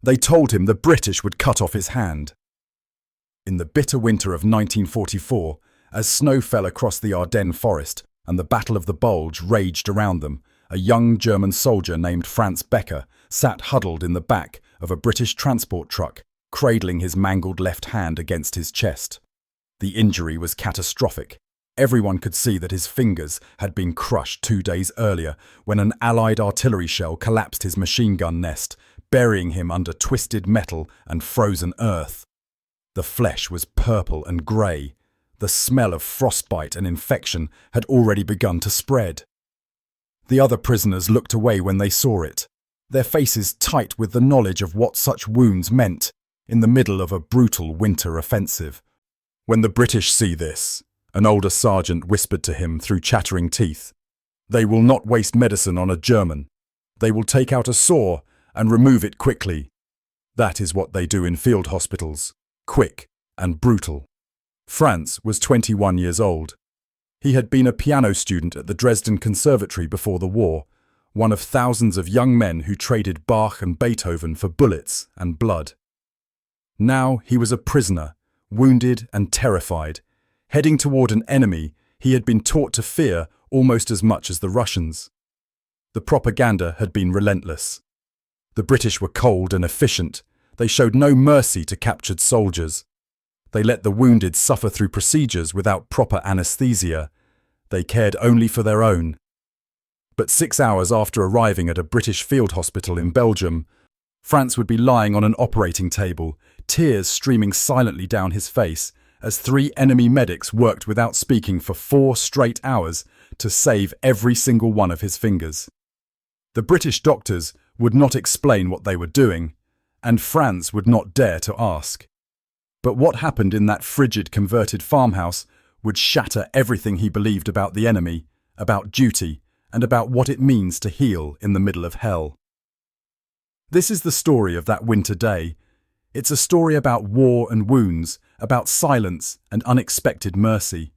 They told him the British would cut off his hand. In the bitter winter of 1944, as snow fell across the Ardennes forest and the Battle of the Bulge raged around them, a young German soldier named Franz Becker sat huddled in the back of a British transport truck, cradling his mangled left hand against his chest. The injury was catastrophic. Everyone could see that his fingers had been crushed 2 days earlier when an Allied artillery shell collapsed his machine gun nest, burying him under twisted metal and frozen earth. The flesh was purple and grey. The smell of frostbite and infection had already begun to spread. The other prisoners looked away when they saw it, their faces tight with the knowledge of what such wounds meant in the middle of a brutal winter offensive. "When the British see this," an older sergeant whispered to him through chattering teeth, "they will not waste medicine on a German. They will take out a saw and remove it quickly. That is what they do in field hospitals, quick and brutal." Franz was 21 years old. He had been a piano student at the Dresden Conservatory before the war, one of thousands of young men who traded Bach and Beethoven for bullets and blood. Now he was a prisoner, wounded and terrified, heading toward an enemy he had been taught to fear almost as much as the Russians. The propaganda had been relentless. The British were cold and efficient. They showed no mercy to captured soldiers. They let the wounded suffer through procedures without proper anesthesia. They cared only for their own. But 6 hours after arriving at a British field hospital in Belgium, Franz would be lying on an operating table, tears streaming silently down his face, as 3 enemy medics worked without speaking for 4 straight hours to save every single one of his fingers. The British doctors would not explain what they were doing, and Franz would not dare to ask. But what happened in that frigid converted farmhouse would shatter everything he believed about the enemy, about duty, and about what it means to heal in the middle of hell. This is the story of that winter day. It's a story about war and wounds, about silence and unexpected mercy.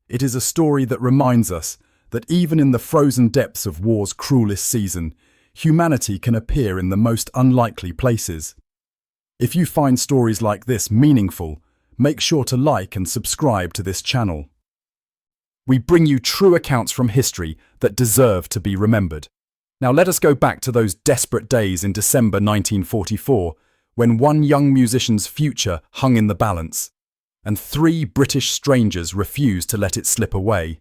It is a story that reminds us that even in the frozen depths of war's cruelest season, humanity can appear in the most unlikely places. If you find stories like this meaningful, make sure to like and subscribe to this channel. We bring you true accounts from history that deserve to be remembered. Now let us go back to those desperate days in December 1944, when one young musician's future hung in the balance, and 3 British strangers refused to let it slip away.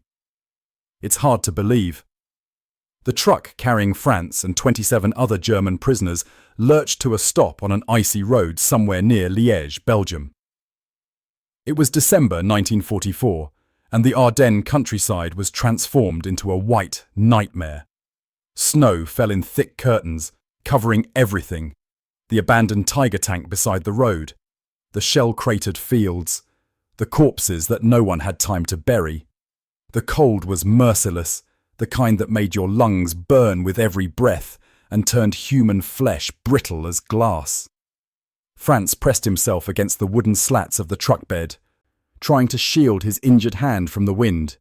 It's hard to believe. The truck carrying Franz and 27 other German prisoners lurched to a stop on an icy road somewhere near Liège, Belgium. It was December 1944, and the Ardennes countryside was transformed into a white nightmare. Snow fell in thick curtains, covering everything. The abandoned tiger tank beside the road, the shell-cratered fields, the corpses that no one had time to bury. The cold was merciless, the kind that made your lungs burn with every breath and turned human flesh brittle as glass. Franz pressed himself against the wooden slats of the truck bed, trying to shield his injured hand from the wind.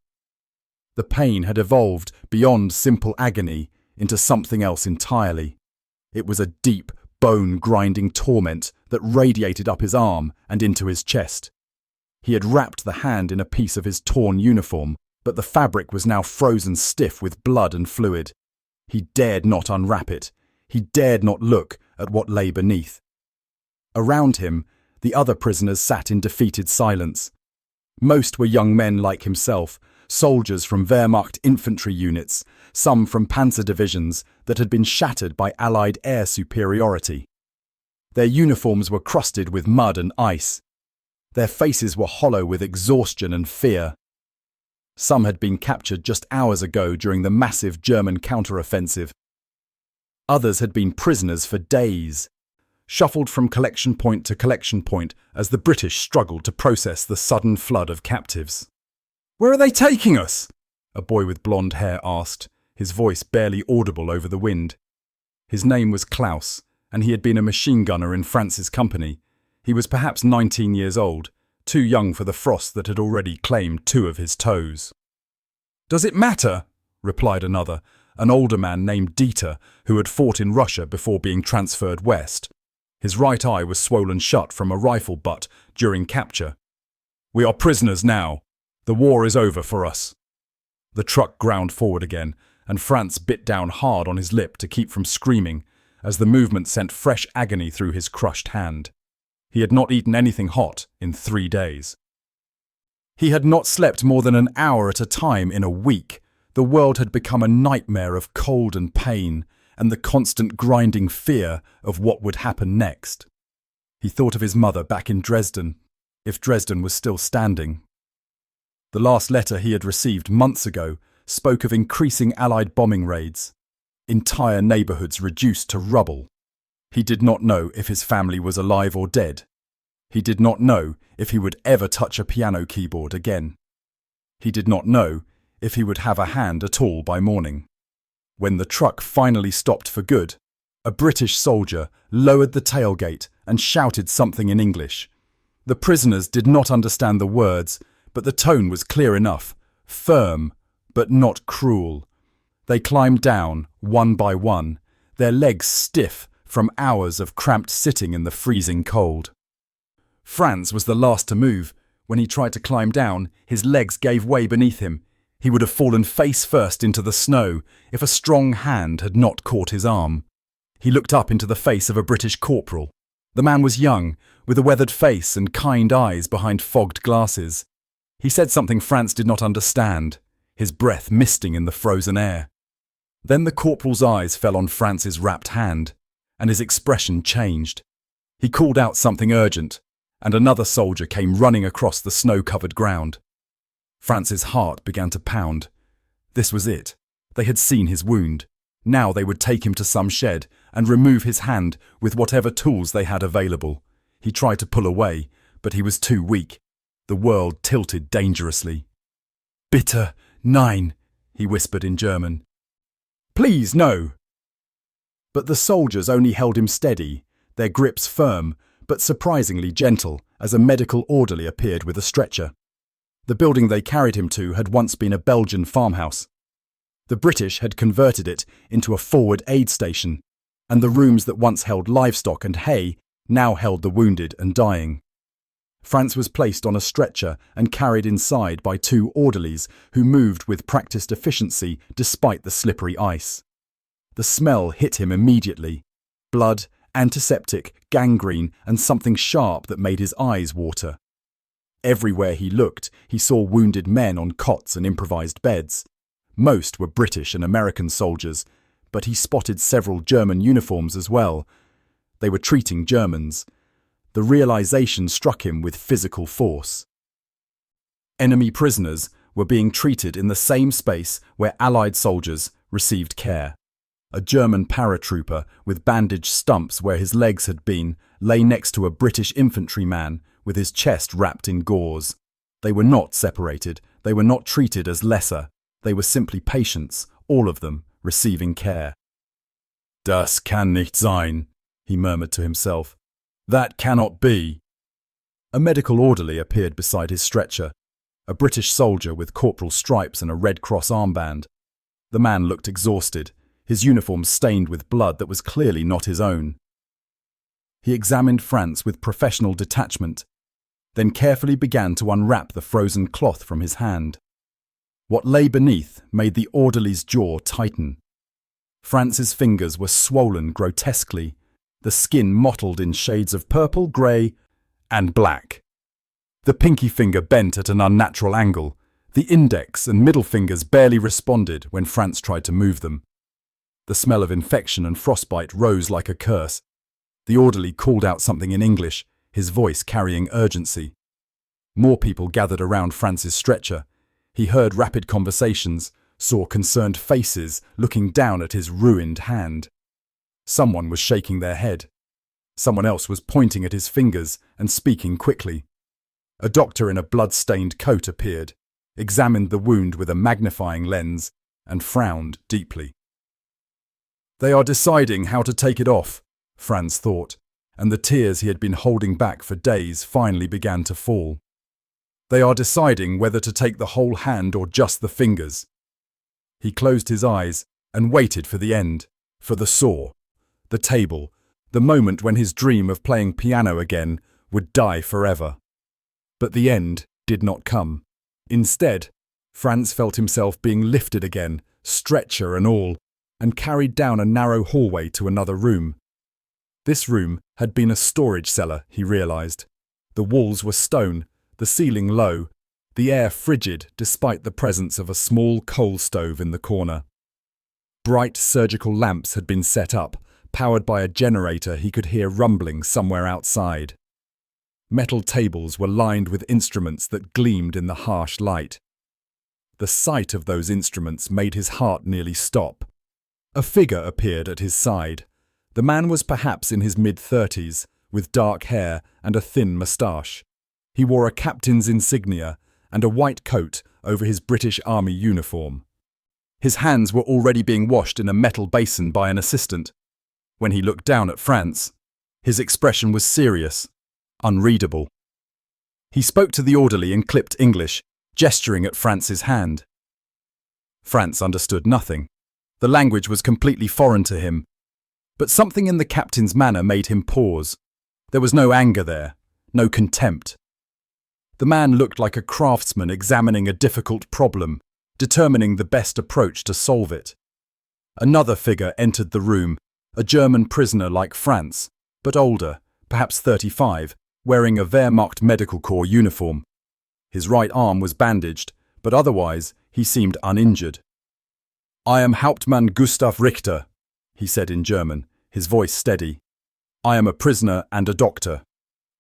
The pain had evolved beyond simple agony into something else entirely. It was a deep, bone-grinding torment that radiated up his arm and into his chest. He had wrapped the hand in a piece of his torn uniform, but the fabric was now frozen stiff with blood and fluid. He dared not unwrap it. He dared not look at what lay beneath. Around him, the other prisoners sat in defeated silence. Most were young men like himself, soldiers from Wehrmacht infantry units, some from panzer divisions that had been shattered by Allied air superiority. Their uniforms were crusted with mud and ice. Their faces were hollow with exhaustion and fear. Some had been captured just hours ago during the massive German counter-offensive. Others had been prisoners for days, shuffled from collection point to collection point as the British struggled to process the sudden flood of captives. "Where are they taking us?" a boy with blonde hair asked, his voice barely audible over the wind. His name was Klaus, and he had been a machine gunner in Franz's company. He was perhaps 19 years old, too young for the frost that had already claimed 2 of his toes. "Does it matter?" replied another, an older man named Dieter, who had fought in Russia before being transferred west. His right eye was swollen shut from a rifle butt during capture. "We are prisoners now. The war is over for us." The truck ground forward again, and Franz bit down hard on his lip to keep from screaming as the movement sent fresh agony through his crushed hand. He had not eaten anything hot in 3 days. He had not slept more than an hour at a time in a week. The world had become a nightmare of cold and pain, and the constant grinding fear of what would happen next. He thought of his mother back in Dresden, if Dresden was still standing. The last letter he had received months ago spoke of increasing Allied bombing raids, entire neighbourhoods reduced to rubble. He did not know if his family was alive or dead. He did not know if he would ever touch a piano keyboard again. He did not know if he would have a hand at all by morning. When the truck finally stopped for good, a British soldier lowered the tailgate and shouted something in English. The prisoners did not understand the words, but the tone was clear enough, firm, but not cruel. They climbed down, one by one, their legs stiff from hours of cramped sitting in the freezing cold. Franz was the last to move. When he tried to climb down, his legs gave way beneath him. He would have fallen face first into the snow if a strong hand had not caught his arm. He looked up into the face of a British corporal. The man was young, with a weathered face and kind eyes behind fogged glasses. He said something Franz did not understand, his breath misting in the frozen air. Then the corporal's eyes fell on Franz's wrapped hand, and his expression changed. He called out something urgent, and another soldier came running across the snow-covered ground. Franz's heart began to pound. This was it. They had seen his wound. Now they would take him to some shed and remove his hand with whatever tools they had available. He tried to pull away, but he was too weak. The world tilted dangerously. "Bitte, nein," he whispered in German. "Please, no." But the soldiers only held him steady, their grips firm, but surprisingly gentle, as a medical orderly appeared with a stretcher. The building they carried him to had once been a Belgian farmhouse. The British had converted it into a forward aid station, and the rooms that once held livestock and hay now held the wounded and dying. Franz was placed on a stretcher and carried inside by 2 orderlies who moved with practiced efficiency despite the slippery ice. The smell hit him immediately. Blood, antiseptic, gangrene, and something sharp that made his eyes water. Everywhere he looked, he saw wounded men on cots and improvised beds. Most were British and American soldiers, but he spotted several German uniforms as well. They were treating Germans. The realization struck him with physical force. Enemy prisoners were being treated in the same space where Allied soldiers received care. A German paratrooper with bandaged stumps where his legs had been lay next to a British infantryman with his chest wrapped in gauze. They were not separated. They were not treated as lesser. They were simply patients, all of them, receiving care. "Das kann nicht sein," he murmured to himself. "That cannot be." A medical orderly appeared beside his stretcher, a British soldier with corporal stripes and a Red Cross armband. The man looked exhausted, his uniform stained with blood that was clearly not his own. He examined Franz with professional detachment, then carefully began to unwrap the frozen cloth from his hand. What lay beneath made the orderly's jaw tighten. Franz's fingers were swollen grotesquely, the skin mottled in shades of purple, grey, and black. The pinky finger bent at an unnatural angle. The index and middle fingers barely responded when Franz tried to move them. The smell of infection and frostbite rose like a curse. The orderly called out something in English, his voice carrying urgency. More people gathered around Franz's stretcher. He heard rapid conversations, saw concerned faces looking down at his ruined hand. Someone was shaking their head. Someone else was pointing at his fingers and speaking quickly. A doctor in a blood-stained coat appeared, examined the wound with a magnifying lens, and frowned deeply. "They are deciding how to take it off," Franz thought, and the tears he had been holding back for days finally began to fall. "They are deciding whether to take the whole hand or just the fingers." He closed his eyes and waited for the end, for the saw, the table, The moment when his dream of playing piano again would die forever. But the end did not come. Instead, Franz felt himself being lifted again, stretcher and all, and carried down a narrow hallway to another room. This room had been a storage cellar, he realized. The walls were stone, the ceiling low, the air frigid despite the presence of a small coal stove in the corner. Bright surgical lamps had been set up, powered by a generator he could hear rumbling somewhere outside. Metal tables were lined with instruments that gleamed in the harsh light. The sight of those instruments made his heart nearly stop. A figure appeared at his side. The man was perhaps in his mid-30s, with dark hair and a thin moustache. He wore a captain's insignia and a white coat over his British Army uniform. His hands were already being washed in a metal basin by an assistant. When he looked down at Franz, his expression was serious, unreadable. He spoke to the orderly in clipped English, gesturing at Franz's hand. Franz understood nothing. The language was completely foreign to him. But something in the captain's manner made him pause. There was no anger there, no contempt. The man looked like a craftsman examining a difficult problem, determining the best approach to solve it. Another figure entered the room, a German prisoner like Franz, but older, perhaps 35, wearing a Wehrmacht Medical Corps uniform. His right arm was bandaged, but otherwise he seemed uninjured. "I am Hauptmann Gustav Richter," he said in German, his voice steady. "I am a prisoner and a doctor.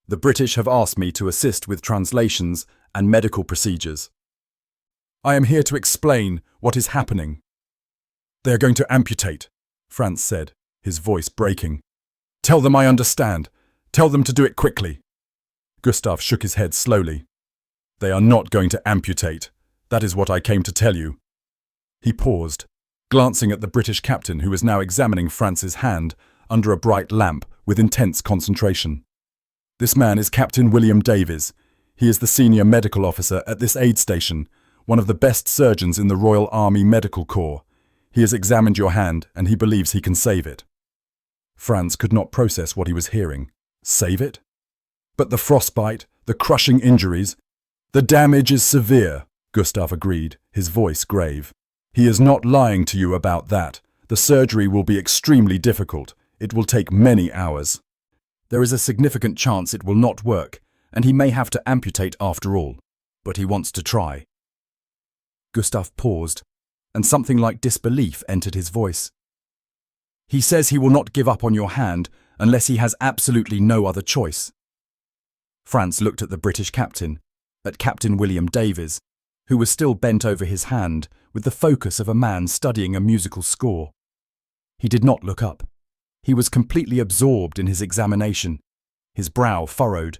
The British have asked me to assist with translations and medical procedures. I am here to explain what is happening." "They are going to amputate," Franz said, his voice breaking. "Tell them I understand. Tell them to do it quickly." Gustav shook his head slowly. "They are not going to amputate. That is what I came to tell you." He paused, glancing at the British captain who was now examining Franz's hand under a bright lamp with intense concentration. "This man is Captain William Davies. He is the senior medical officer at this aid station, one of the best surgeons in the Royal Army Medical Corps. He has examined your hand and he believes he can save it." Franz could not process what he was hearing. Save it? But the frostbite, the crushing injuries, "The damage is severe," Gustav agreed, his voice grave. "He is not lying to you about that. The surgery will be extremely difficult. It will take many hours. There is a significant chance it will not work, and he may have to amputate after all. But he wants to try." Gustav paused, and something like disbelief entered his voice. "He says he will not give up on your hand unless he has absolutely no other choice." Franz looked at the British captain, at Captain William Davies, who was still bent over his hand with the focus of a man studying a musical score. He did not look up. He was completely absorbed in his examination, his brow furrowed,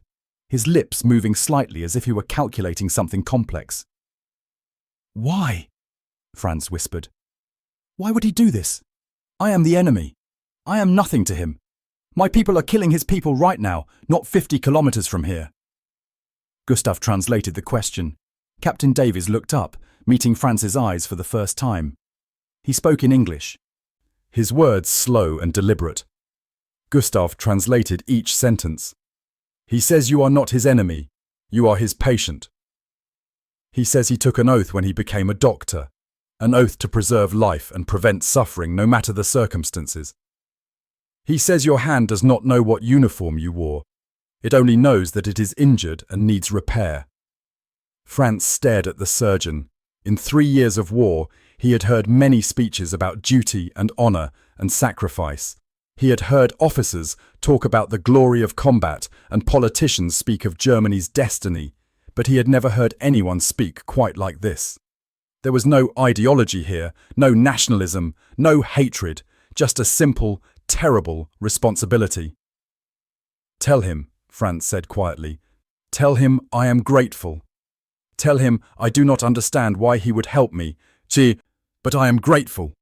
his lips moving slightly as if he were calculating something complex. "Why?" Franz whispered. "Why would he do this? I am the enemy. I am nothing to him. My people are killing his people right now, not 50 kilometers from here." Gustav translated the question. Captain Davies looked up, meeting Franz's eyes for the first time. He spoke in English, his words slow and deliberate. Gustav translated each sentence. "He says you are not his enemy. You are his patient. He says he took an oath when he became a doctor, an oath to preserve life and prevent suffering no matter the circumstances. He says your hand does not know what uniform you wore. It only knows that it is injured and needs repair." Franz stared at the surgeon. In 3 years of war, he had heard many speeches about duty and honour and sacrifice. He had heard officers talk about the glory of combat and politicians speak of Germany's destiny, but he had never heard anyone speak quite like this. There was no ideology here, no nationalism, no hatred, just a simple, terrible responsibility. "Tell him," Franz said quietly, "tell him I am grateful. Tell him I do not understand why he would help me, but I am grateful."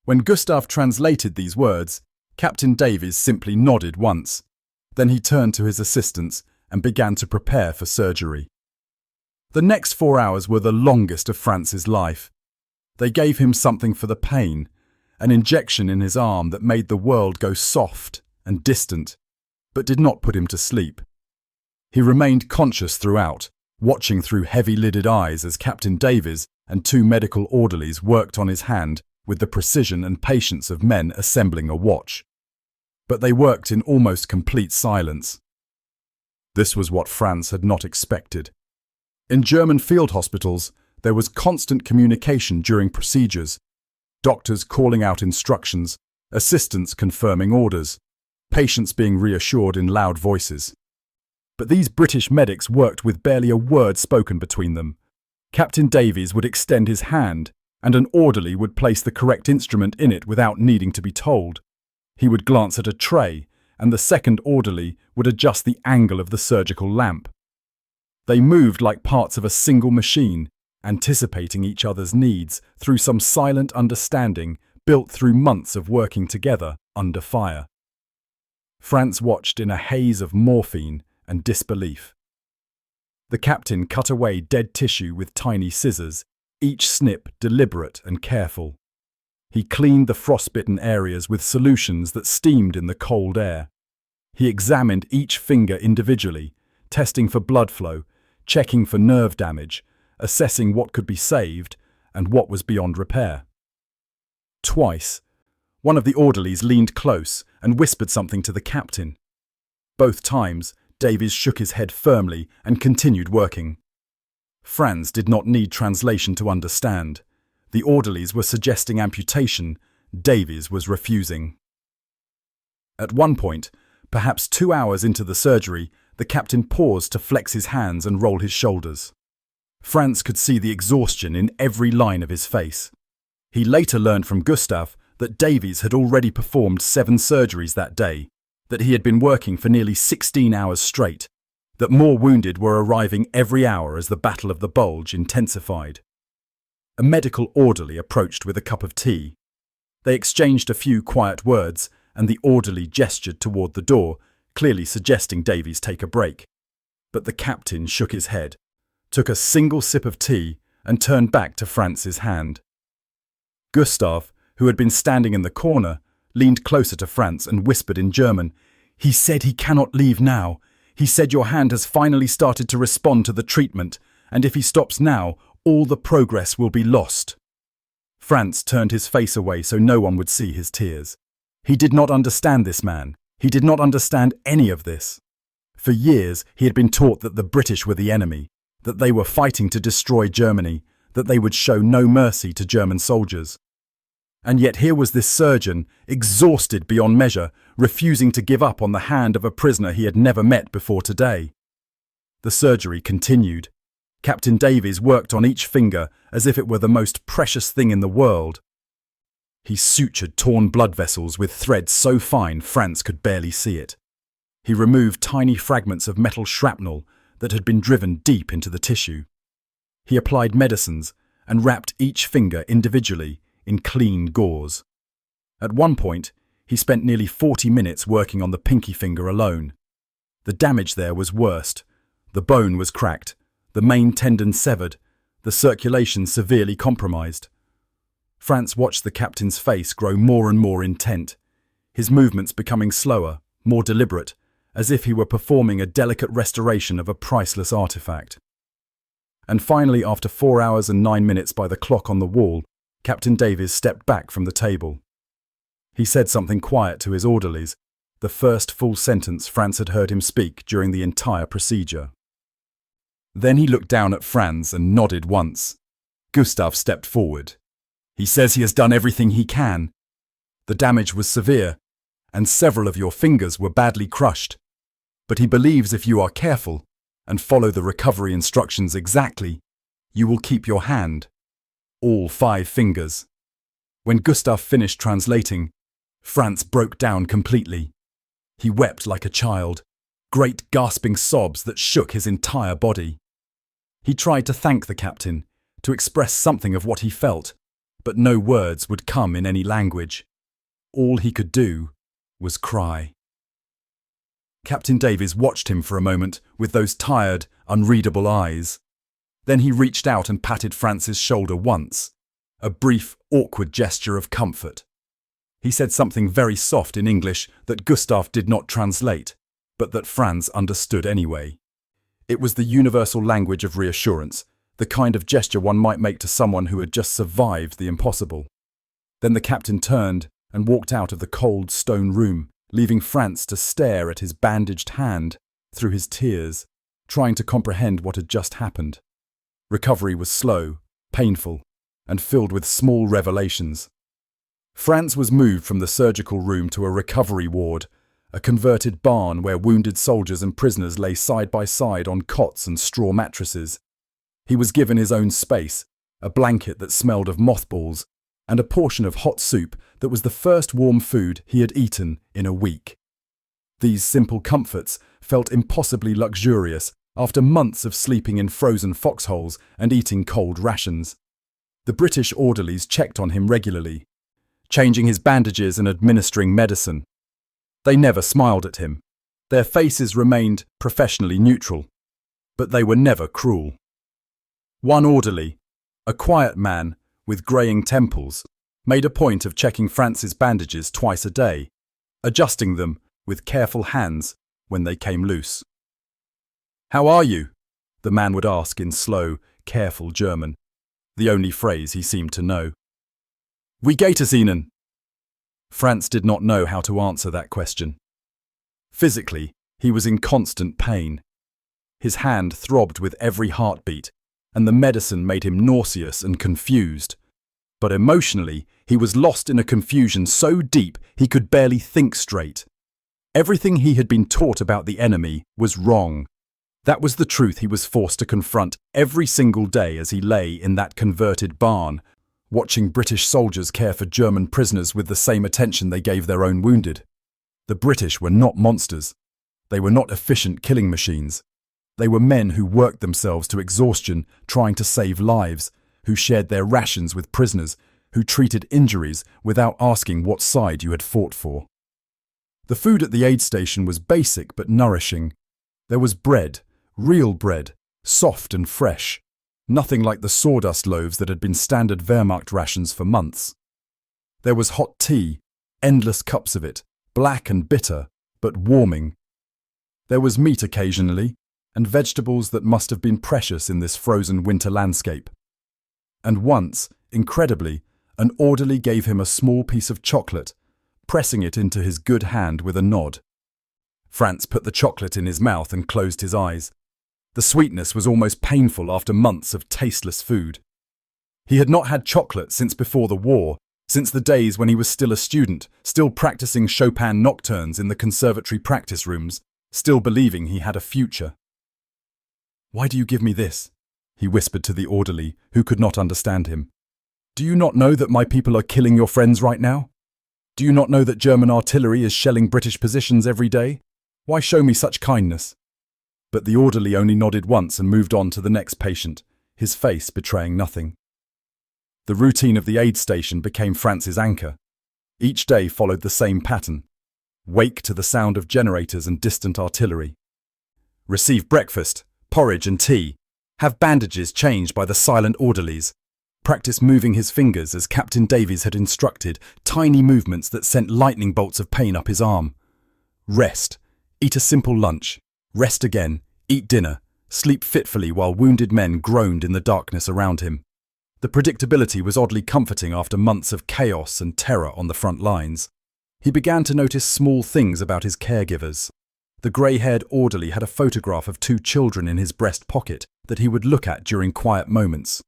When Gustav translated these words, Captain Davies simply nodded once. Then he turned to his assistants and began to prepare for surgery. The next 4 hours were the longest of Franz's life. They gave him something for the pain, an injection in his arm that made the world go soft and distant, but did not put him to sleep. He remained conscious throughout, watching through heavy-lidded eyes as Captain Davies and two medical orderlies worked on his hand with the precision and patience of men assembling a watch. But they worked in almost complete silence. This was what Franz had not expected. In German field hospitals, there was constant communication during procedures, doctors calling out instructions, assistants confirming orders, patients being reassured in loud voices. But these British medics worked with barely a word spoken between them. Captain Davies would extend his hand, and an orderly would place the correct instrument in it without needing to be told. He would glance at a tray, and the second orderly would adjust the angle of the surgical lamp. They moved like parts of a single machine, anticipating each other's needs through some silent understanding built through months of working together under fire. Franz watched in a haze of morphine and disbelief. The captain cut away dead tissue with tiny scissors, each snip deliberate and careful. He cleaned the frostbitten areas with solutions that steamed in the cold air. He examined each finger individually, testing for blood flow, checking for nerve damage, assessing what could be saved and what was beyond repair. Twice, one of the orderlies leaned close and whispered something to the captain. Both times, Davies shook his head firmly and continued working. Franz did not need translation to understand. The orderlies were suggesting amputation, Davies was refusing. At one point, perhaps 2 hours into the surgery, the captain paused to flex his hands and roll his shoulders. Franz could see the exhaustion in every line of his face. He later learned from Gustav that Davies had already performed 7 surgeries that day, that he had been working for nearly 16 hours straight, that more wounded were arriving every hour as the Battle of the Bulge intensified. A medical orderly approached with a cup of tea. They exchanged a few quiet words, and the orderly gestured toward the door, clearly suggesting Davies take a break. But the captain shook his head, took a single sip of tea, and turned back to Franz's hand. Gustav, who had been standing in the corner, leaned closer to Franz and whispered in German, "He said he cannot leave now. He said your hand has finally started to respond to the treatment, and if he stops now, all the progress will be lost." Franz turned his face away so no one would see his tears. He did not understand this man. He did not understand any of this. For years, he had been taught that the British were the enemy, that they were fighting to destroy Germany, that they would show no mercy to German soldiers. And yet here was this surgeon, exhausted beyond measure, refusing to give up on the hand of a prisoner he had never met before today. The surgery continued. Captain Davies worked on each finger as if it were the most precious thing in the world. He sutured torn blood vessels with thread so fine Franz could barely see it. He removed tiny fragments of metal shrapnel that had been driven deep into the tissue. He applied medicines and wrapped each finger individually in clean gauze. At one point, he spent nearly 40 minutes working on the pinky finger alone. The damage there was worst. The bone was cracked, the main tendon severed, the circulation severely compromised. Franz watched the captain's face grow more and more intent, his movements becoming slower, more deliberate, as if he were performing a delicate restoration of a priceless artifact. And finally, after 4 hours and 9 minutes by the clock on the wall, Captain Davies stepped back from the table. He said something quiet to his orderlies, the first full sentence Franz had heard him speak during the entire procedure. Then he looked down at Franz and nodded once. Gustav stepped forward. "He says he has done everything he can. The damage was severe, and several of your fingers were badly crushed. But he believes if you are careful and follow the recovery instructions exactly, you will keep your hand. All 5 fingers." When Gustav finished translating, Franz broke down completely. He wept like a child, great gasping sobs that shook his entire body. He tried to thank the captain, to express something of what he felt, but no words would come in any language. All he could do was cry. Captain Davies watched him for a moment with those tired, unreadable eyes. Then he reached out and patted Franz's shoulder once, a brief, awkward gesture of comfort. He said something very soft in English that Gustav did not translate, but that Franz understood anyway. It was the universal language of reassurance, the kind of gesture one might make to someone who had just survived the impossible. Then the captain turned and walked out of the cold stone room, leaving Franz to stare at his bandaged hand through his tears, trying to comprehend what had just happened. Recovery was slow, painful, and filled with small revelations. Franz was moved from the surgical room to a recovery ward, a converted barn where wounded soldiers and prisoners lay side by side on cots and straw mattresses. He was given his own space, a blanket that smelled of mothballs, and a portion of hot soup that was the first warm food he had eaten in a week. These simple comforts felt impossibly luxurious after months of sleeping in frozen foxholes and eating cold rations. The British orderlies checked on him regularly, changing his bandages and administering medicine. They never smiled at him. Their faces remained professionally neutral, but they were never cruel. One orderly, a quiet man with greying temples, made a point of checking Franz's bandages twice a day, adjusting them with careful hands when they came loose. "How are you?" the man would ask in slow, careful German, the only phrase he seemed to know. "Wie geht es Ihnen?" Franz did not know how to answer that question. Physically, he was in constant pain. His hand throbbed with every heartbeat, and the medicine made him nauseous and confused. But emotionally, he was lost in a confusion so deep he could barely think straight. Everything he had been taught about the enemy was wrong. That was the truth he was forced to confront every single day as he lay in that converted barn, watching British soldiers care for German prisoners with the same attention they gave their own wounded. The British were not monsters. They were not efficient killing machines. They were men who worked themselves to exhaustion trying to save lives, who shared their rations with prisoners, who treated injuries without asking what side you had fought for. The food at the aid station was basic but nourishing. There was bread, real bread, soft and fresh, nothing like the sawdust loaves that had been standard Wehrmacht rations for months. There was hot tea, endless cups of it, black and bitter, but warming. There was meat occasionally, and vegetables that must have been precious in this frozen winter landscape. And once, incredibly, an orderly gave him a small piece of chocolate, pressing it into his good hand with a nod. Franz put the chocolate in his mouth and closed his eyes. The sweetness was almost painful after months of tasteless food. He had not had chocolate since before the war, since the days when he was still a student, still practicing Chopin nocturnes in the conservatory practice rooms, still believing he had a future. "Why do you give me this?" he whispered to the orderly, who could not understand him. "Do you not know that my people are killing your friends right now? Do you not know that German artillery is shelling British positions every day? Why show me such kindness?" But the orderly only nodded once and moved on to the next patient, his face betraying nothing. The routine of the aid station became Franz's anchor. Each day followed the same pattern. Wake to the sound of generators and distant artillery. Receive breakfast, porridge and tea. Have bandages changed by the silent orderlies. Practice moving his fingers as Captain Davies had instructed, tiny movements that sent lightning bolts of pain up his arm. Rest. Eat a simple lunch. Rest again. Eat dinner. Sleep fitfully while wounded men groaned in the darkness around him. The predictability was oddly comforting after months of chaos and terror on the front lines. He began to notice small things about his caregivers. The grey-haired orderly had a photograph of 2 children in his breast pocket that he would look at during quiet moments.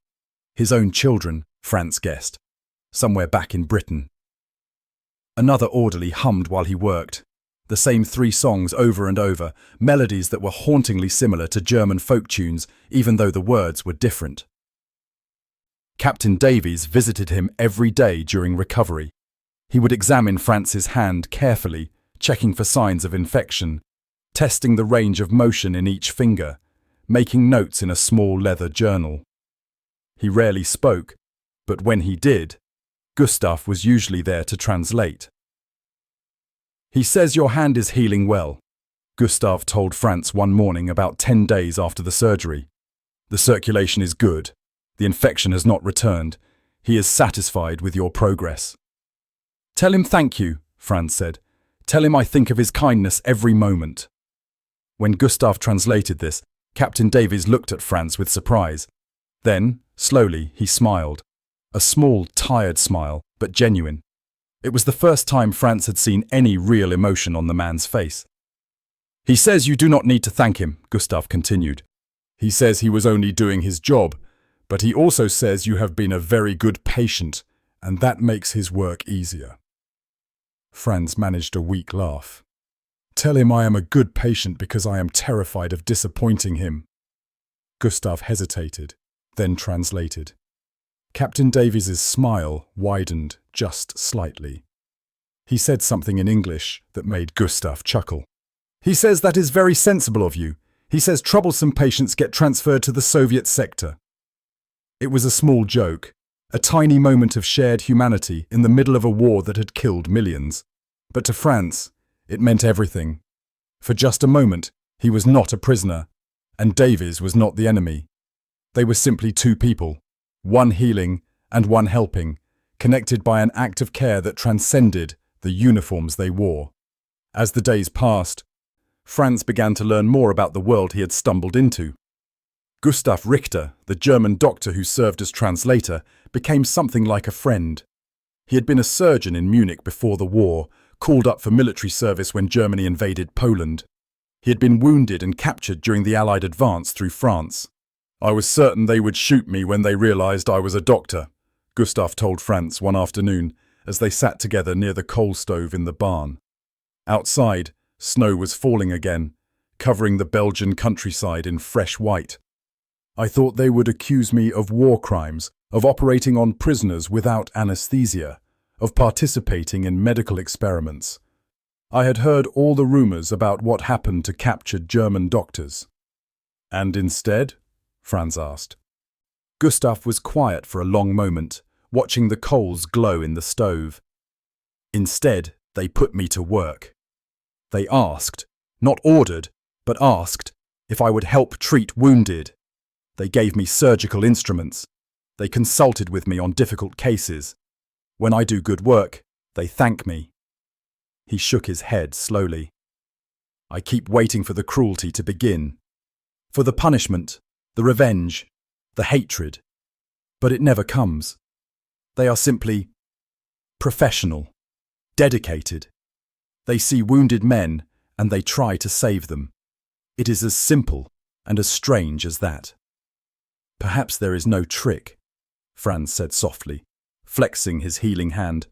His own children, Franz guessed, somewhere back in Britain. Another orderly hummed while he worked. The same 3 songs over and over, melodies that were hauntingly similar to German folk tunes, even though the words were different. Captain Davies visited him every day during recovery. He would examine Franz's hand carefully, checking for signs of infection, testing the range of motion in each finger, making notes in a small leather journal. He rarely spoke, but when he did, Gustav was usually there to translate. "He says your hand is healing well," Gustav told Franz one morning about 10 days after the surgery. "The circulation is good. The infection has not returned. He is satisfied with your progress." Tell him thank you, Franz said. Tell him I think of his kindness every moment. When Gustav translated this, Captain Davies looked at Franz with surprise. Then, slowly, he smiled. A small, tired smile, but genuine. It was the first time Franz had seen any real emotion on the man's face. He says you do not need to thank him, Gustav continued. He says he was only doing his job, but he also says you have been a very good patient, and that makes his work easier. Franz managed a weak laugh. Tell him I am a good patient because I am terrified of disappointing him. Gustav hesitated, then translated. Captain Davies's smile widened just slightly. He said something in English that made Gustav chuckle. He says that is very sensible of you. He says troublesome patients get transferred to the Soviet sector. It was a small joke, a tiny moment of shared humanity in the middle of a war that had killed millions. But to Franz, it meant everything. For just a moment, he was not a prisoner, and Davies was not the enemy. They were simply two people, one healing and one helping, connected by an act of care that transcended the uniforms they wore. As the days passed, Franz began to learn more about the world he had stumbled into. Gustav Richter, the German doctor who served as translator, became something like a friend. He had been a surgeon in Munich before the war, called up for military service when Germany invaded Poland. He had been wounded and captured during the Allied advance through France. I was certain they would shoot me when they realized I was a doctor, Gustav told Franz one afternoon as they sat together near the coal stove in the barn. Outside, snow was falling again, covering the Belgian countryside in fresh white. I thought they would accuse me of war crimes, of operating on prisoners without anesthesia, of participating in medical experiments. I had heard all the rumors about what happened to captured German doctors. And instead? Franz asked. Gustav was quiet for a long moment, watching the coals glow in the stove. Instead, they put me to work. They asked, not ordered, but asked, if I would help treat wounded. They gave me surgical instruments. They consulted with me on difficult cases. When I do good work, they thank me. He shook his head slowly. I keep waiting for the cruelty to begin, for the punishment, the revenge, the hatred. But it never comes. They are simply professional, dedicated. They see wounded men and they try to save them. It is as simple and as strange as that. Perhaps there is no trick, Franz said softly, flexing his healing hand.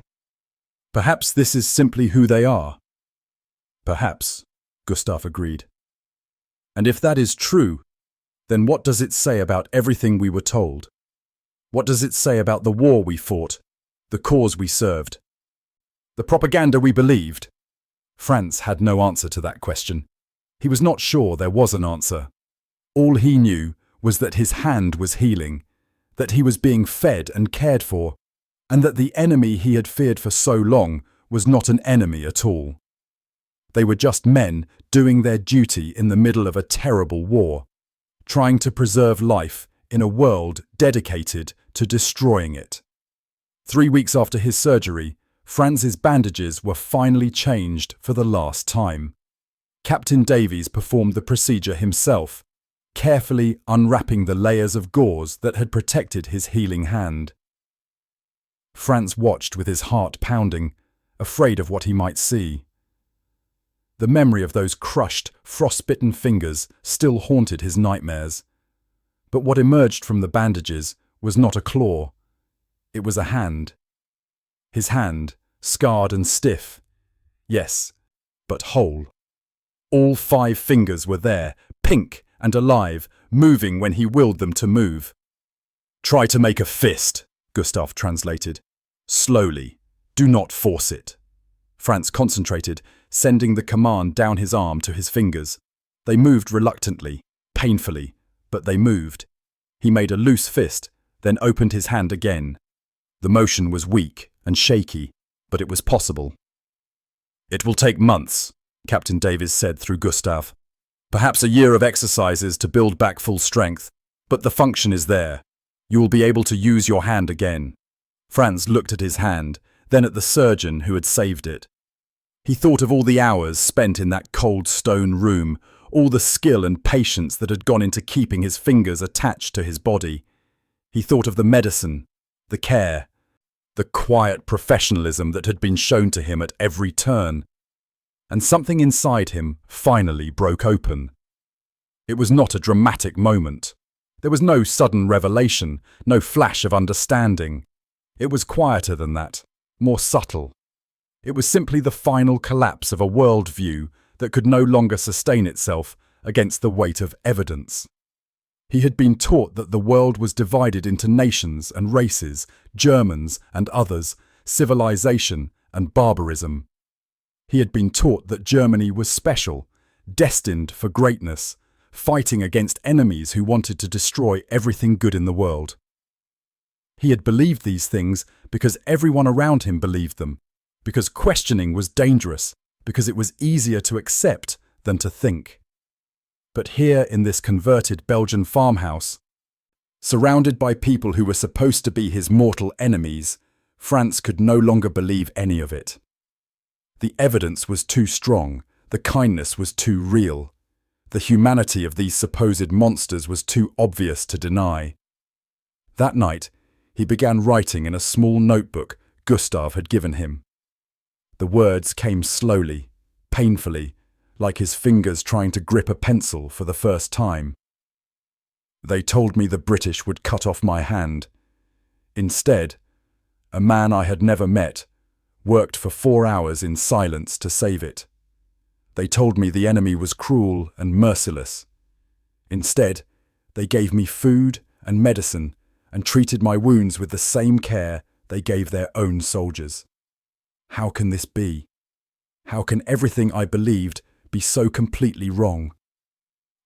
Perhaps this is simply who they are. Perhaps, Gustav agreed. And if that is true, then what does it say about everything we were told? What does it say about the war we fought, the cause we served, the propaganda we believed? Franz had no answer to that question. He was not sure there was an answer. All he knew was that his hand was healing, that he was being fed and cared for, and that the enemy he had feared for so long was not an enemy at all. They were just men doing their duty in the middle of a terrible war, trying to preserve life in a world dedicated to destroying it. 3 weeks after his surgery, Franz's bandages were finally changed for the last time. Captain Davies performed the procedure himself, carefully unwrapping the layers of gauze that had protected his healing hand. Franz watched with his heart pounding, afraid of what he might see. The memory of those crushed, frostbitten fingers still haunted his nightmares. But what emerged from the bandages was not a claw. It was a hand. His hand, scarred and stiff. Yes, but whole. All 5 fingers were there, pink and alive, moving when he willed them to move. Try to make a fist, Gustav translated. Slowly. Do not force it. Franz concentrated, sending the command down his arm to his fingers. They moved reluctantly, painfully, but they moved. He made a loose fist, then opened his hand again. The motion was weak and shaky, but it was possible. It will take months, Captain Davies said through Gustav. Perhaps a year of exercises to build back full strength, but the function is there. You will be able to use your hand again. Franz looked at his hand, then at the surgeon who had saved it. He thought of all the hours spent in that cold stone room, all the skill and patience that had gone into keeping his fingers attached to his body. He thought of the medicine, the care, the quiet professionalism that had been shown to him at every turn. And something inside him finally broke open. It was not a dramatic moment. There was no sudden revelation, no flash of understanding. It was quieter than that, more subtle. It was simply the final collapse of a worldview that could no longer sustain itself against the weight of evidence. He had been taught that the world was divided into nations and races, Germans and others, civilization and barbarism. He had been taught that Germany was special, destined for greatness, fighting against enemies who wanted to destroy everything good in the world. He had believed these things because everyone around him believed them, because questioning was dangerous, because it was easier to accept than to think. But here in this converted Belgian farmhouse, surrounded by people who were supposed to be his mortal enemies, Franz could no longer believe any of it. The evidence was too strong, the kindness was too real. The humanity of these supposed monsters was too obvious to deny. That night, he began writing in a small notebook Gustav had given him. The words came slowly, painfully, like his fingers trying to grip a pencil for the first time. They told me the British would cut off my hand. Instead, a man I had never met worked for 4 hours in silence to save it. They told me the enemy was cruel and merciless. Instead, they gave me food and medicine and treated my wounds with the same care they gave their own soldiers. How can this be? How can everything I believed be so completely wrong?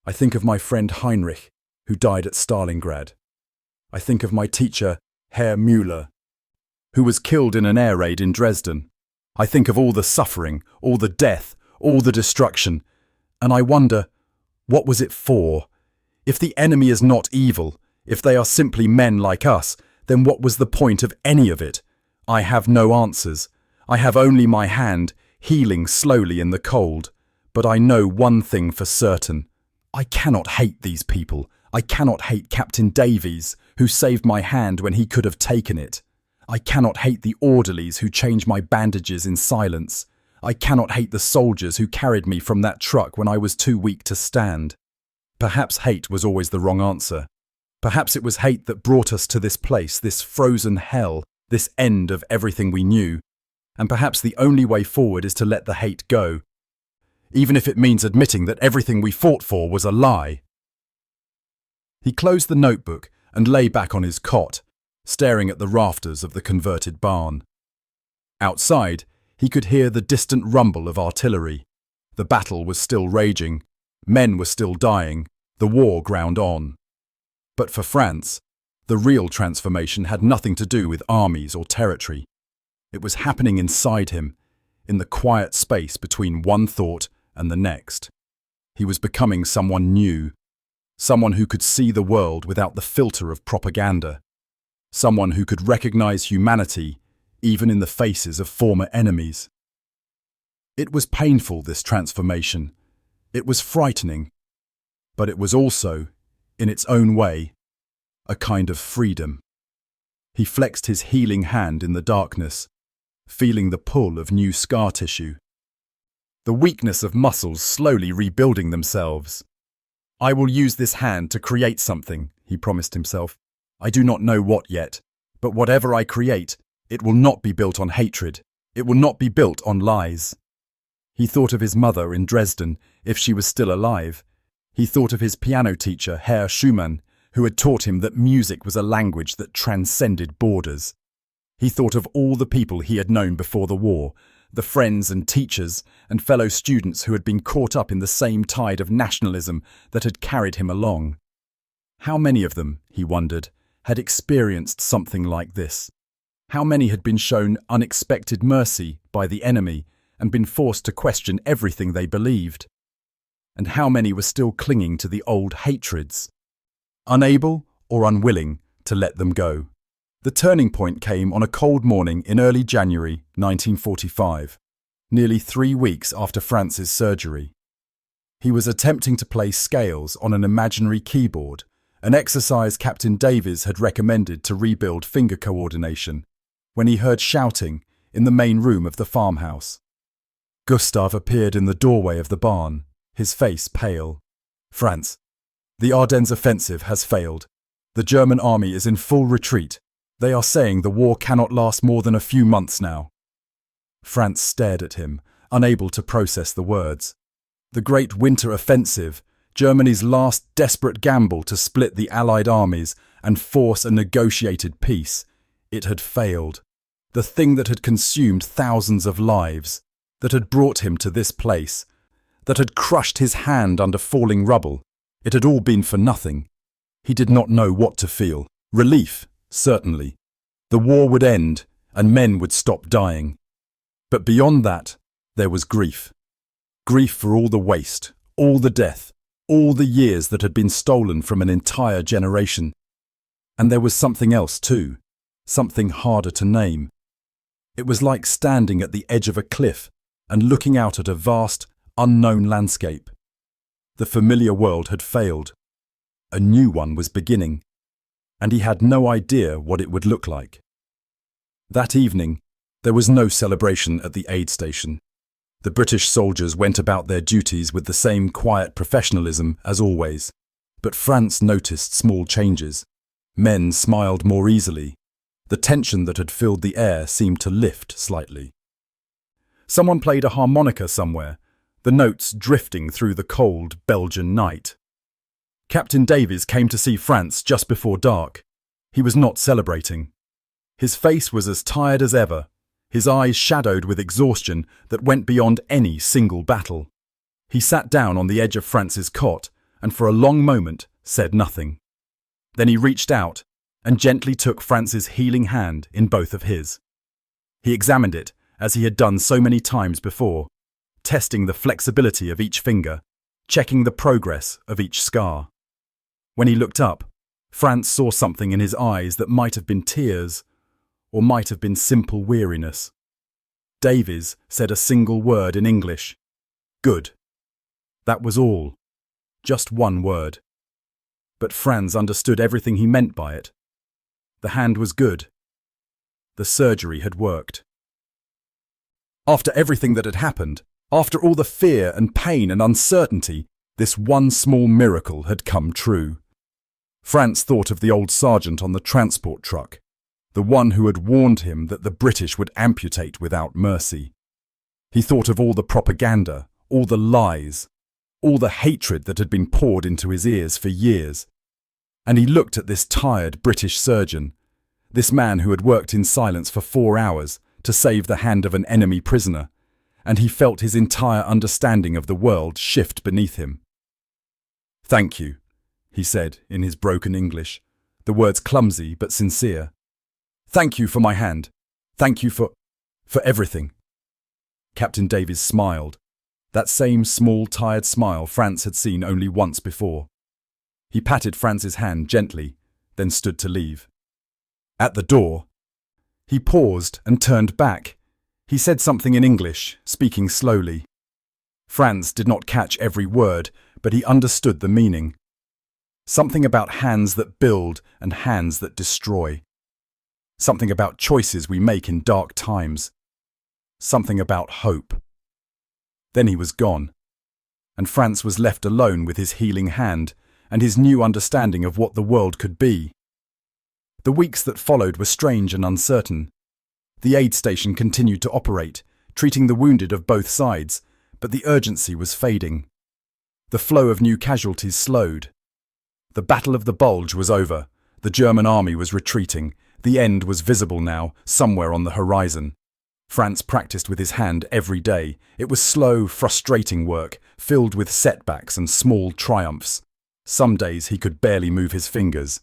I think of my friend Heinrich, who died at Stalingrad. I think of my teacher, Herr Müller, who was killed in an air raid in Dresden. I think of all the suffering, all the death, all the destruction, and I wonder, what was it for? If the enemy is not evil, if they are simply men like us, then what was the point of any of it? I have no answers. I have only my hand, healing slowly in the cold. But I know one thing for certain. I cannot hate these people. I cannot hate Captain Davies, who saved my hand when he could have taken it. I cannot hate the orderlies who changed my bandages in silence. I cannot hate the soldiers who carried me from that truck when I was too weak to stand. Perhaps hate was always the wrong answer. Perhaps it was hate that brought us to this place, this frozen hell, this end of everything we knew. And perhaps the only way forward is to let the hate go, even if it means admitting that everything we fought for was a lie. He closed the notebook and lay back on his cot, staring at the rafters of the converted barn. Outside, he could hear the distant rumble of artillery. The battle was still raging. Men were still dying. The war ground on. But for Franz, the real transformation had nothing to do with armies or territory. It was happening inside him, in the quiet space between one thought and the next. He was becoming someone new, someone who could see the world without the filter of propaganda, someone who could recognize humanity even in the faces of former enemies. It was painful, this transformation. It was frightening, but it was also, in its own way, a kind of freedom. He flexed his healing hand in the darkness, feeling the pull of new scar tissue, the weakness of muscles slowly rebuilding themselves. I will use this hand to create something, he promised himself. I do not know what yet, but whatever I create, it will not be built on hatred. It will not be built on lies. He thought of his mother in Dresden, if she was still alive. He thought of his piano teacher, Herr Schumann, who had taught him that music was a language that transcended borders. He thought of all the people he had known before the war, the friends and teachers and fellow students who had been caught up in the same tide of nationalism that had carried him along. How many of them, he wondered, had experienced something like this? How many had been shown unexpected mercy by the enemy and been forced to question everything they believed? And how many were still clinging to the old hatreds, unable or unwilling to let them go? The turning point came on a cold morning in early January 1945, nearly 3 weeks after Franz's surgery. He was attempting to play scales on an imaginary keyboard, an exercise Captain Davies had recommended to rebuild finger coordination, when he heard shouting in the main room of the farmhouse. Gustav appeared in the doorway of the barn, his face pale. "Franz, the Ardennes offensive has failed. The German army is in full retreat. They are saying the war cannot last more than a few months now." Franz stared at him, unable to process the words. The Great Winter Offensive, Germany's last desperate gamble to split the Allied armies and force a negotiated peace, it had failed. The thing that had consumed thousands of lives, that had brought him to this place, that had crushed his hand under falling rubble, it had all been for nothing. He did not know what to feel. Relief, certainly. The war would end, and men would stop dying. But beyond that, there was grief. Grief for all the waste, all the death, all the years that had been stolen from an entire generation. And there was something else too, something harder to name. It was like standing at the edge of a cliff and looking out at a vast, unknown landscape. The familiar world had failed. A new one was beginning, and he had no idea what it would look like. That evening, there was no celebration at the aid station. The British soldiers went about their duties with the same quiet professionalism as always, but Franz noticed small changes. Men smiled more easily. The tension that had filled the air seemed to lift slightly. Someone played a harmonica somewhere, the notes drifting through the cold Belgian night. Captain Davies came to see Franz just before dark. He was not celebrating. His face was as tired as ever, his eyes shadowed with exhaustion that went beyond any single battle. He sat down on the edge of Franz's cot and for a long moment said nothing. Then he reached out and gently took Franz's healing hand in both of his. He examined it as he had done so many times before, testing the flexibility of each finger, checking the progress of each scar. When he looked up, Franz saw something in his eyes that might have been tears, or might have been simple weariness. Davies said a single word in English. "Good." That was all. Just one word. But Franz understood everything he meant by it. The hand was good. The surgery had worked. After everything that had happened, after all the fear and pain and uncertainty, this one small miracle had come true. Franz thought of the old sergeant on the transport truck, the one who had warned him that the British would amputate without mercy. He thought of all the propaganda, all the lies, all the hatred that had been poured into his ears for years. And he looked at this tired British surgeon, this man who had worked in silence for 4 hours to save the hand of an enemy prisoner, and he felt his entire understanding of the world shift beneath him. "Thank you," he said in his broken English, the words clumsy but sincere. "Thank you for my hand. Thank you for everything." Captain Davies smiled, that same small, tired smile Franz had seen only once before. He patted Franz's hand gently, then stood to leave. At the door, he paused and turned back. He said something in English, speaking slowly. Franz did not catch every word, but he understood the meaning. Something about hands that build and hands that destroy. Something about choices we make in dark times. Something about hope. Then he was gone, and Franz was left alone with his healing hand and his new understanding of what the world could be. The weeks that followed were strange and uncertain. The aid station continued to operate, treating the wounded of both sides, but the urgency was fading. The flow of new casualties slowed. The Battle of the Bulge was over. The German army was retreating. The end was visible now, somewhere on the horizon. Franz practiced with his hand every day. It was slow, frustrating work, filled with setbacks and small triumphs. Some days he could barely move his fingers.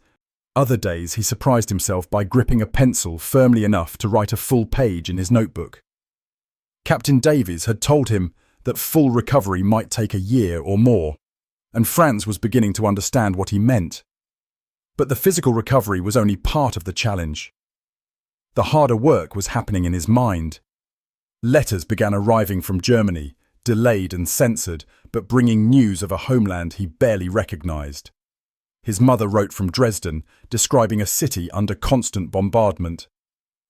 Other days he surprised himself by gripping a pencil firmly enough to write a full page in his notebook. Captain Davies had told him that full recovery might take a year or more, and Franz was beginning to understand what he meant. But the physical recovery was only part of the challenge. The harder work was happening in his mind. Letters began arriving from Germany, delayed and censored, but bringing news of a homeland he barely recognized. His mother wrote from Dresden, describing a city under constant bombardment.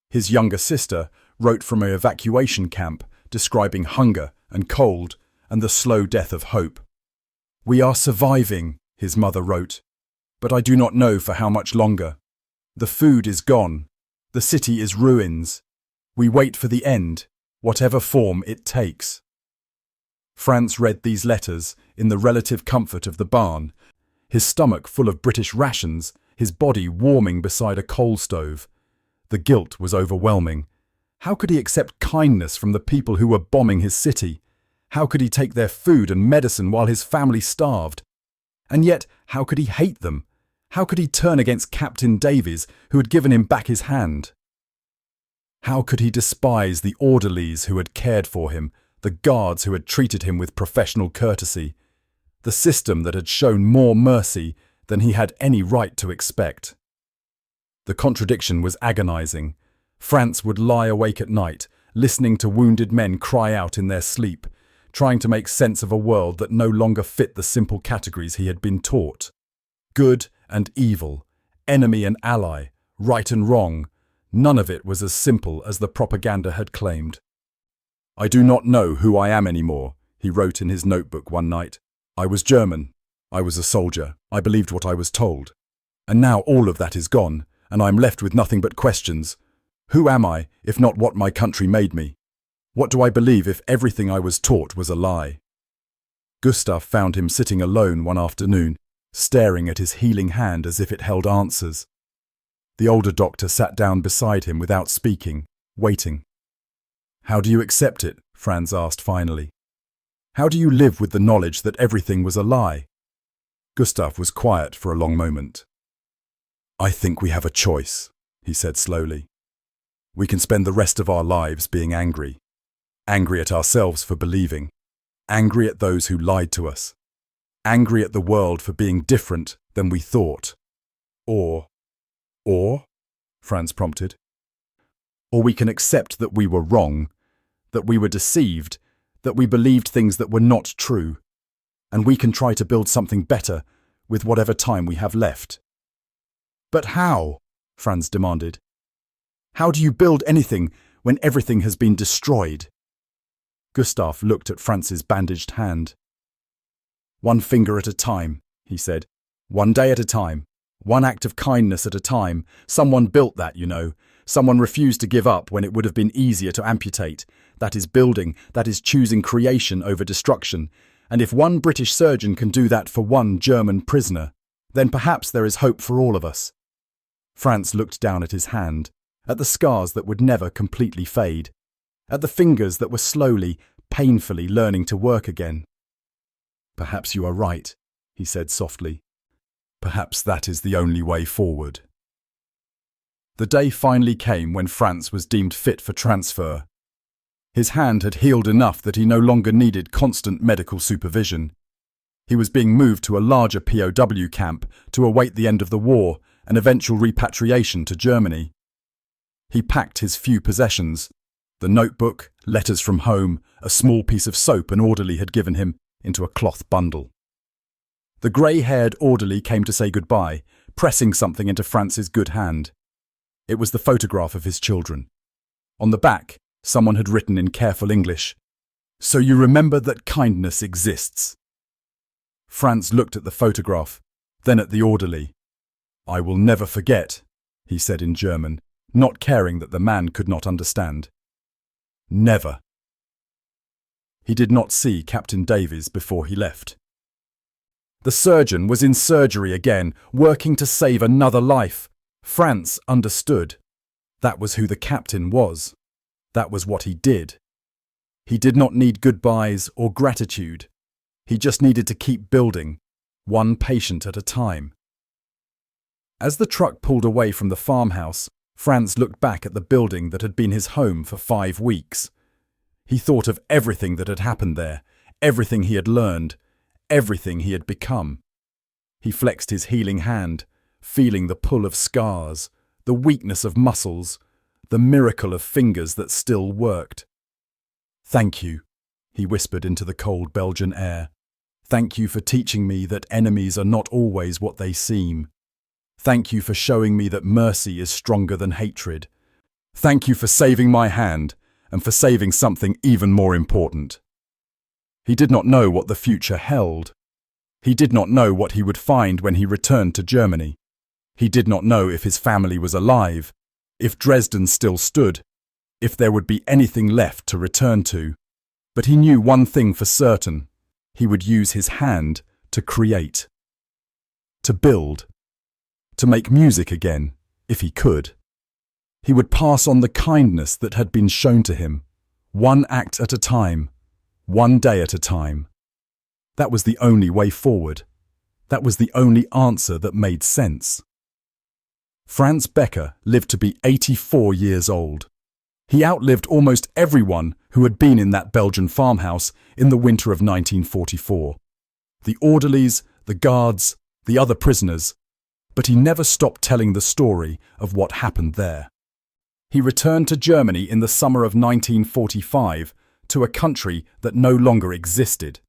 His younger sister wrote from an evacuation camp, describing hunger and cold and the slow death of hope. "We are surviving," his mother wrote, "but I do not know for how much longer. The food is gone. The city is ruins. We wait for the end, whatever form it takes." Franz read these letters in the relative comfort of the barn, his stomach full of British rations, his body warming beside a coal stove. The guilt was overwhelming. How could he accept kindness from the people who were bombing his city? How could he take their food and medicine while his family starved? And yet, how could he hate them? How could he turn against Captain Davies, who had given him back his hand? How could he despise the orderlies who had cared for him, the guards who had treated him with professional courtesy, the system that had shown more mercy than he had any right to expect? The contradiction was agonizing. Franz would lie awake at night, listening to wounded men cry out in their sleep, trying to make sense of a world that no longer fit the simple categories he had been taught. Good and evil, enemy and ally, right and wrong, none of it was as simple as the propaganda had claimed. "I do not know who I am anymore," he wrote in his notebook one night. "I was German. I was a soldier. I believed what I was told. And now all of that is gone, and I am left with nothing but questions. Who am I, if not what my country made me? What do I believe if everything I was taught was a lie?" Gustav found him sitting alone one afternoon, staring at his healing hand as if it held answers. The older doctor sat down beside him without speaking, waiting. "How do you accept it?" Franz asked finally. "How do you live with the knowledge that everything was a lie?" Gustav was quiet for a long moment. "I think we have a choice," he said slowly. "We can spend the rest of our lives being angry. Angry at ourselves for believing. Angry at those who lied to us. Angry at the world for being different than we thought. Or, Franz prompted. Or we can accept that we were wrong, that we were deceived, that we believed things that were not true, and we can try to build something better with whatever time we have left." "But how?" Franz demanded. "How do you build anything when everything has been destroyed?" Gustav looked at Franz's bandaged hand. "One finger at a time," he said. "One day at a time. One act of kindness at a time. Someone built that, you know. Someone refused to give up when it would have been easier to amputate. That is building. That is choosing creation over destruction. And if one British surgeon can do that for one German prisoner, then perhaps there is hope for all of us." Franz looked down at his hand, at the scars that would never completely fade, at the fingers that were slowly, painfully learning to work again. "Perhaps you are right," he said softly. "Perhaps that is the only way forward." The day finally came when Franz was deemed fit for transfer. His hand had healed enough that he no longer needed constant medical supervision. He was being moved to a larger POW camp to await the end of the war and eventual repatriation to Germany. He packed his few possessions, the notebook, letters from home, a small piece of soap an orderly had given him, into a cloth bundle. The grey-haired orderly came to say goodbye, pressing something into Franz's good hand. It was the photograph of his children. On the back, someone had written in careful English, "So you remember that kindness exists." Franz looked at the photograph, then at the orderly. "I will never forget," he said in German, not caring that the man could not understand. "Never." He did not see Captain Davies before he left. The surgeon was in surgery again, working to save another life. Franz understood. That was who the captain was. That was what he did. He did not need goodbyes or gratitude. He just needed to keep building, one patient at a time. As the truck pulled away from the farmhouse, Franz looked back at the building that had been his home for 5 weeks. He thought of everything that had happened there, everything he had learned, everything he had become. He flexed his healing hand, feeling the pull of scars, the weakness of muscles, the miracle of fingers that still worked. "Thank you," he whispered into the cold Belgian air. "Thank you for teaching me that enemies are not always what they seem. Thank you for showing me that mercy is stronger than hatred. Thank you for saving my hand and for saving something even more important." He did not know what the future held. He did not know what he would find when he returned to Germany. He did not know if his family was alive, if Dresden still stood, if there would be anything left to return to. But he knew one thing for certain: he would use his hand to create, to build, to make music again, if he could. He would pass on the kindness that had been shown to him, one act at a time, one day at a time. That was the only way forward. That was the only answer that made sense. Franz Becker lived to be 84 years old. He outlived almost everyone who had been in that Belgian farmhouse in the winter of 1944. The orderlies, the guards, the other prisoners. But he never stopped telling the story of what happened there. He returned to Germany in the summer of 1945, to a country that no longer existed.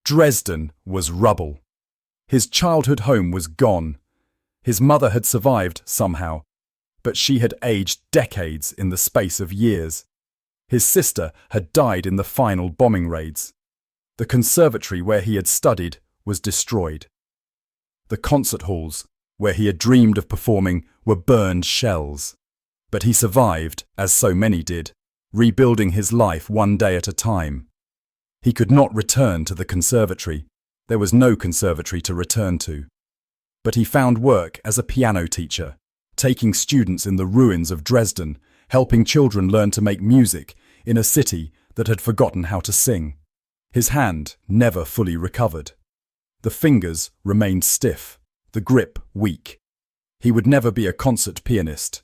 Dresden was rubble. His childhood home was gone. His mother had survived somehow, but she had aged decades in the space of years. His sister had died in the final bombing raids. The conservatory where he had studied was destroyed. The concert halls, where he had dreamed of performing, were burned shells. But he survived, as so many did, rebuilding his life one day at a time. He could not return to the conservatory. There was no conservatory to return to. But he found work as a piano teacher, taking students in the ruins of Dresden, helping children learn to make music in a city that had forgotten how to sing. His hand never fully recovered. The fingers remained stiff, the grip weak. He would never be a concert pianist,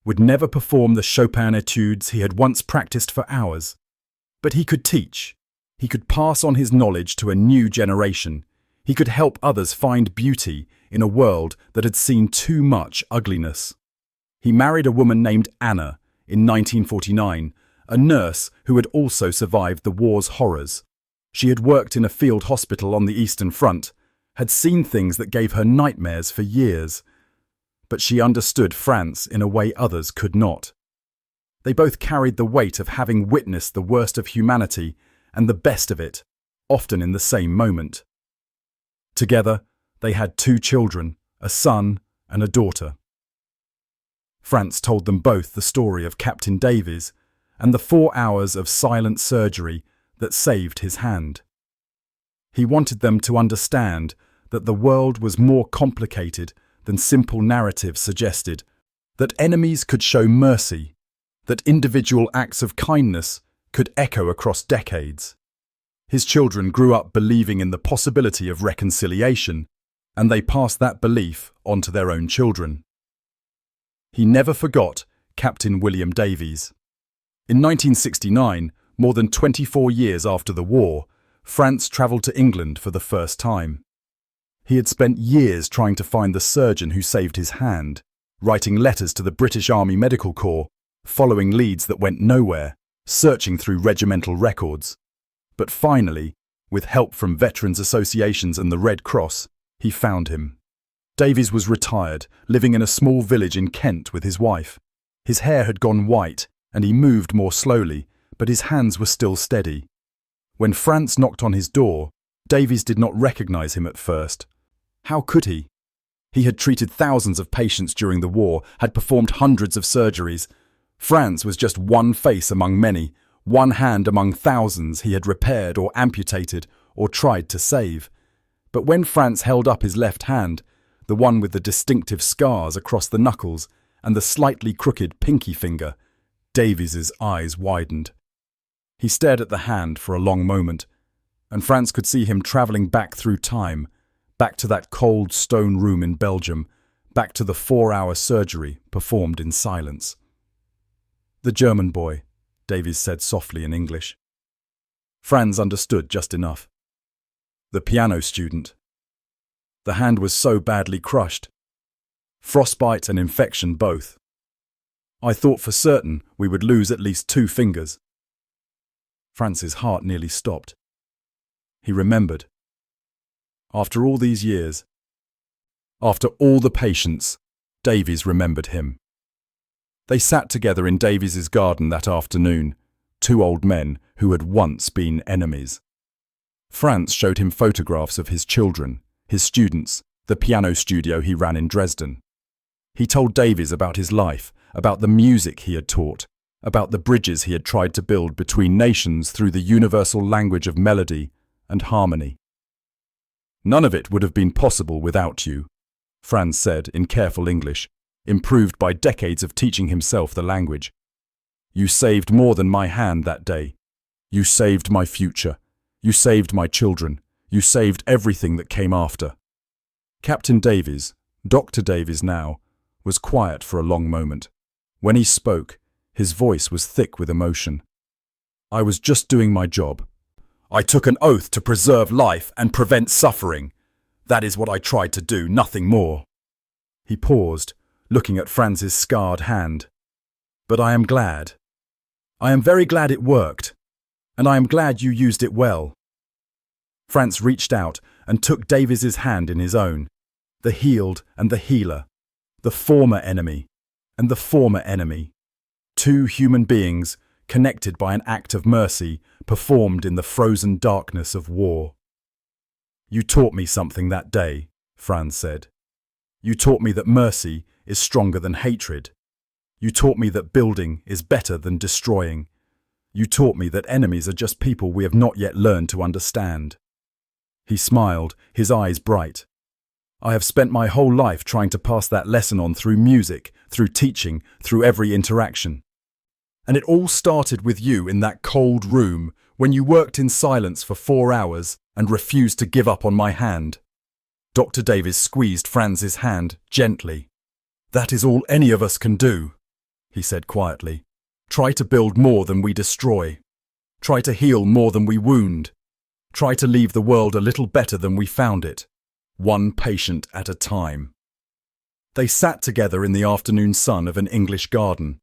would never perform the Chopin etudes he had once practiced for hours. But he could teach. He could pass on his knowledge to a new generation. He could help others find beauty in a world that had seen too much ugliness. He married a woman named Anna in 1949, a nurse who had also survived the war's horrors. She had worked in a field hospital on the Eastern Front, had seen things that gave her nightmares for years. But she understood Franz in a way others could not. They both carried the weight of having witnessed the worst of humanity and the best of it, often in the same moment. Together, they had 2 children, a son and a daughter. Franz told them both the story of Captain Davies and the 4 hours of silent surgery that saved his hand. He wanted them to understand that the world was more complicated than simple narratives suggested, that enemies could show mercy, that individual acts of kindness could echo across decades. His children grew up believing in the possibility of reconciliation, and they passed that belief on to their own children. He never forgot Captain William Davies. In 1969, more than 24 years after the war, Franz travelled to England for the first time. He had spent years trying to find the surgeon who saved his hand, writing letters to the British Army Medical Corps, following leads that went nowhere, searching through regimental records. But finally, with help from veterans associations and the Red Cross, he found him. Davies was retired, living in a small village in Kent with his wife. His hair had gone white, and he moved more slowly, but his hands were still steady. When Franz knocked on his door, Davies did not recognize him at first. How could he? He had treated thousands of patients during the war, had performed hundreds of surgeries. Franz was just one face among many, one hand among thousands he had repaired or amputated or tried to save. But when Franz held up his left hand, the one with the distinctive scars across the knuckles and the slightly crooked pinky finger, Davies's eyes widened. He stared at the hand for a long moment, and Franz could see him travelling back through time, back to that cold stone room in Belgium, back to the 4-hour surgery performed in silence. "The German boy," Davies said softly in English. Franz understood just enough. "The piano student." The hand was so badly crushed. Frostbite and infection both. I thought for certain we would lose at least 2 fingers." Franz's heart nearly stopped. He remembered. After all these years, after all the patience, Davies remembered him. They sat together in Davies's garden that afternoon, 2 old men who had once been enemies. Franz showed him photographs of his children, his students, the piano studio he ran in Dresden. He told Davies about his life, about the music he had taught, about the bridges he had tried to build between nations through the universal language of melody and harmony. "None of it would have been possible without you," Franz said in careful English, improved by decades of teaching himself the language. "You saved more than my hand that day. You saved my future. You saved my children. You saved everything that came after." Captain Davies, Dr. Davies now, was quiet for a long moment. When he spoke, his voice was thick with emotion. "I was just doing my job. I took an oath to preserve life and prevent suffering. That is what I tried to do, nothing more." He paused, looking at Franz's scarred hand. "But I am glad. I am very glad it worked, and I am glad you used it well." Franz reached out and took Davies's hand in his own, the healed and the healer, the former enemy and the former enemy. 2 human beings connected by an act of mercy performed in the frozen darkness of war. "You taught me something that day," Franz said. "You taught me that mercy is stronger than hatred. You taught me that building is better than destroying. You taught me that enemies are just people we have not yet learned to understand." He smiled, his eyes bright. "I have spent my whole life trying to pass that lesson on through music, through teaching, through every interaction. And it all started with you in that cold room when you worked in silence for 4 hours and refused to give up on my hand." Dr. Davies squeezed Franz's hand gently. "That is all any of us can do," he said quietly. "Try to build more than we destroy. Try to heal more than we wound. Try to leave the world a little better than we found it, one patient at a time." They sat together in the afternoon sun of an English garden.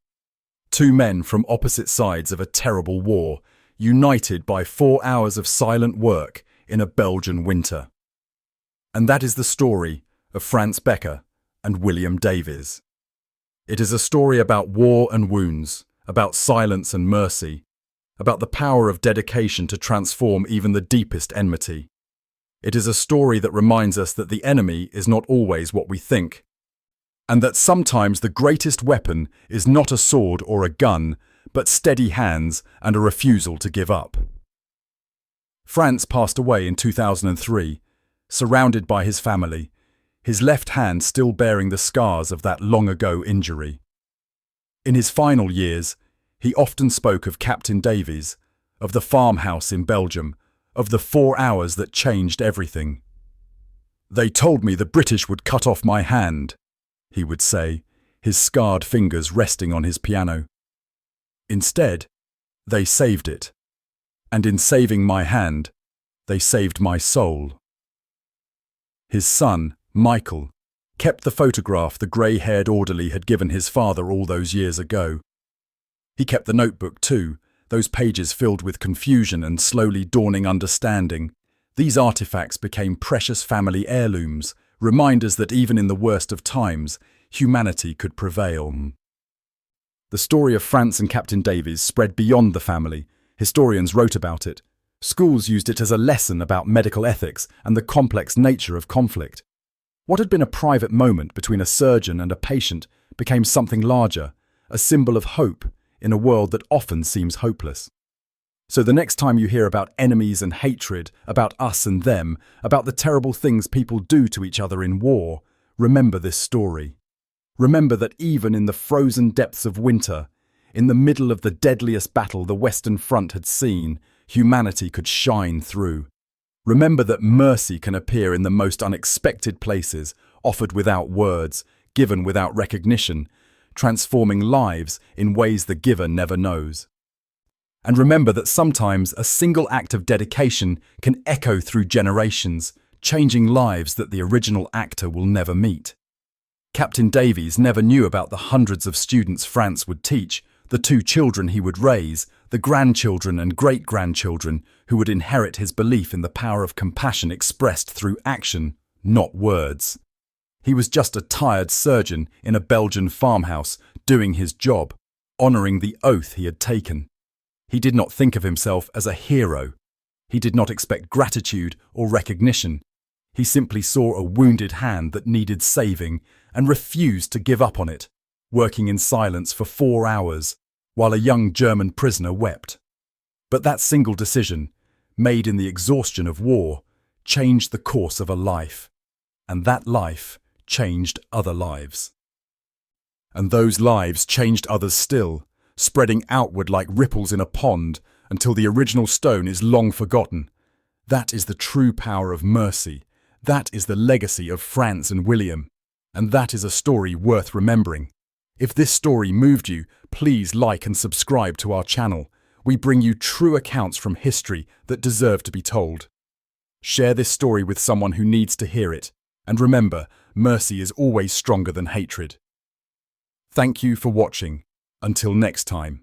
2 men from opposite sides of a terrible war, united by 4 hours of silent work in a Belgian winter. And that is the story of Franz Becker and William Davies. It is a story about war and wounds, about silence and mercy, about the power of dedication to transform even the deepest enmity. It is a story that reminds us that the enemy is not always what we think, and that sometimes the greatest weapon is not a sword or a gun, but steady hands and a refusal to give up. Franz passed away in 2003, surrounded by his family, his left hand still bearing the scars of that long-ago injury. In his final years, he often spoke of Captain Davies, of the farmhouse in Belgium, of the 4 hours that changed everything. "They told me the British would cut off my hand," he would say, his scarred fingers resting on his piano. "Instead, they saved it. And in saving my hand, they saved my soul." His son, Michael, kept the photograph the grey-haired orderly had given his father all those years ago. He kept the notebook too, those pages filled with confusion and slowly dawning understanding. These artifacts became precious family heirlooms, reminders that even in the worst of times, humanity could prevail. The story of Franz and Captain Davies spread beyond the family. Historians wrote about it. Schools used it as a lesson about medical ethics and the complex nature of conflict. What had been a private moment between a surgeon and a patient became something larger, a symbol of hope in a world that often seems hopeless. So the next time you hear about enemies and hatred, about us and them, about the terrible things people do to each other in war, remember this story. Remember that even in the frozen depths of winter, in the middle of the deadliest battle the Western Front had seen, humanity could shine through. Remember that mercy can appear in the most unexpected places, offered without words, given without recognition, transforming lives in ways the giver never knows. And remember that sometimes a single act of dedication can echo through generations, changing lives that the original actor will never meet. Captain Davies never knew about the hundreds of students Franz would teach, the 2 children he would raise, the grandchildren and great-grandchildren who would inherit his belief in the power of compassion expressed through action, not words. He was just a tired surgeon in a Belgian farmhouse, doing his job, honouring the oath he had taken. He did not think of himself as a hero. He did not expect gratitude or recognition. He simply saw a wounded hand that needed saving and refused to give up on it, working in silence for 4 hours while a young German prisoner wept. But that single decision, made in the exhaustion of war, changed the course of a life. And that life changed other lives. And those lives changed others still, spreading outward like ripples in a pond until the original stone is long forgotten. That is the true power of mercy. That is the legacy of Franz and William. And that is a story worth remembering. If this story moved you, please like and subscribe to our channel. We bring you true accounts from history that deserve to be told. Share this story with someone who needs to hear it. And remember, mercy is always stronger than hatred. Thank you for watching. Until next time.